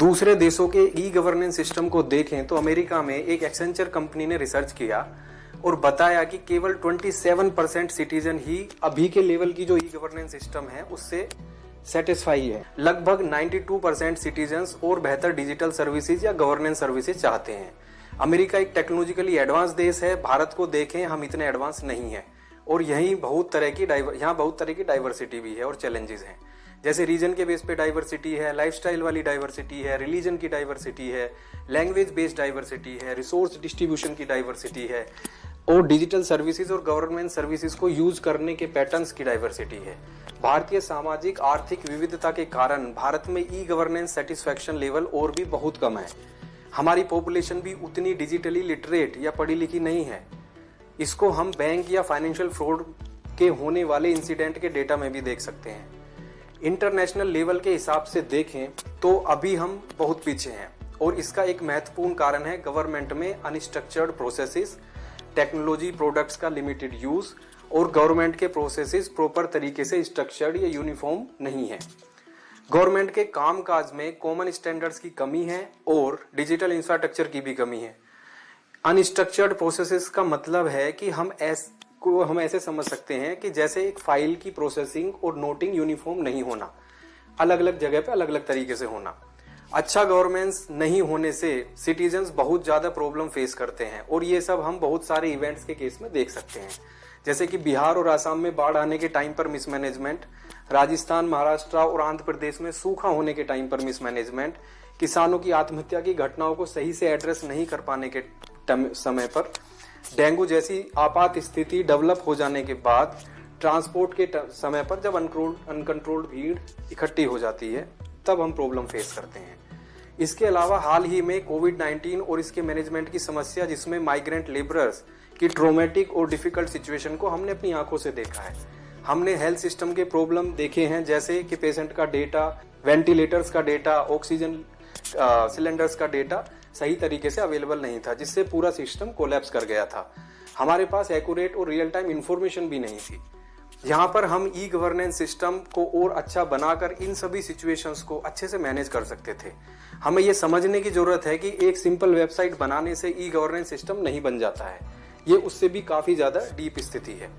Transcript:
दूसरे देशों के ई गवर्नेंस सिस्टम को देखें तो अमेरिका में एक एक्सेंचर कंपनी ने रिसर्च किया और बताया कि केवल 27% सिटीजन ही अभी के लेवल की जो ई गवर्नेंस सिस्टम है उससे सेटिस्फाई है। लगभग 92% सिटीजन्स और बेहतर डिजिटल सर्विसेज या गवर्नेंस सर्विसेज चाहते हैं। अमेरिका एक टेक्नोलॉजिकली एडवांस देश है, भारत को देखें हम इतने एडवांस नहीं है और यहाँ बहुत तरह की डाइवर्सिटी भी है और चैलेंजेस हैं। जैसे रीजन के बेस पे डाइवर्सिटी है, लाइफस्टाइल वाली डाइवर्सिटी है, रिलीजन की डाइवर्सिटी है, लैंग्वेज बेस्ड डाइवर्सिटी है, रिसोर्स डिस्ट्रीब्यूशन की डाइवर्सिटी है और डिजिटल सर्विसेज और गवर्नमेंट सर्विसेज को यूज करने के पैटर्न्स की डाइवर्सिटी है। भारतीय सामाजिक आर्थिक विविधता के कारण भारत में ई गवर्नेंस सेटिस्फैक्शन लेवल और भी बहुत कम है। हमारी पॉपुलेशन भी उतनी डिजिटली लिटरेट या पढ़ी लिखी नहीं है। इसको हम बैंक या फाइनेंशियल फ्रॉड के होने वाले इंसिडेंट के डेटा में भी देख सकते हैं। इंटरनेशनल लेवल के हिसाब से देखें तो अभी हम बहुत पीछे हैं और इसका एक महत्वपूर्ण कारण है गवर्नमेंट में अनस्ट्रक्चर्ड प्रोसेसेस, टेक्नोलॉजी प्रोडक्ट्स का लिमिटेड यूज और गवर्नमेंट के प्रोसेसेस प्रॉपर तरीके से स्ट्रक्चर्ड या यूनिफॉर्म नहीं है। गवर्नमेंट के कामकाज में कॉमन स्टैंडर्ड्स की कमी है और डिजिटल इंफ्रास्ट्रक्चर की भी कमी है। अनस्ट्रक्चर्ड प्रोसेसेस का मतलब है कि हम ऐसे समझ सकते हैं कि जैसे एक फाइल की प्रोसेसिंग और नोटिंग यूनिफॉर्म नहीं होना, अलग अलग जगह पे अलग अलग तरीके से होना। अच्छा गवर्नेंस नहीं होने से सिटीजन्स बहुत ज्यादा प्रॉब्लम फेस करते हैं और ये सब हम बहुत सारे इवेंट्स के केस में देख सकते हैं। जैसे कि बिहार और असम में बाढ़ आने के टाइम पर मिसमैनेजमेंट, राजस्थान, महाराष्ट्र और आंध्र प्रदेश में सूखा होने के टाइम पर मिसमैनेजमेंट, किसानों की आत्महत्या की घटनाओं को सही से एड्रेस नहीं कर पाने के समय पर, डेंगू जैसी आपात स्थिति डेवलप हो जाने के बाद, ट्रांसपोर्ट के समय पर जब अनकंट्रोल्ड भीड़ इकट्ठी हो जाती है तब हम प्रॉब्लम फेस करते हैं। इसके अलावा हाल ही में कोविड-19 और इसके मैनेजमेंट की समस्या जिसमें माइग्रेंट लेबरर्स की ट्रोमेटिक और डिफिकल्ट सिचुएशन को हमने अपनी आंखों से देखा है। हमने हेल्थ सिस्टम के प्रॉब्लम देखे हैं, जैसे कि पेशेंट का डेटा, वेंटिलेटर्स का डेटा, ऑक्सीजन सिलेंडर्स का डेटा सही तरीके से अवेलेबल नहीं था, जिससे पूरा सिस्टम कोलैप्स कर गया था। हमारे पास एक्यूरेट और रियल टाइम इंफॉर्मेशन भी नहीं थी। यहाँ पर हम ई गवर्नेंस सिस्टम को और अच्छा बनाकर इन सभी सिचुएशंस को अच्छे से मैनेज कर सकते थे। हमें ये समझने की जरूरत है कि एक सिंपल वेबसाइट बनाने से ई गवर्नेंस सिस्टम नहीं बन जाता है, ये उससे भी काफी ज्यादा डीप स्थिति है।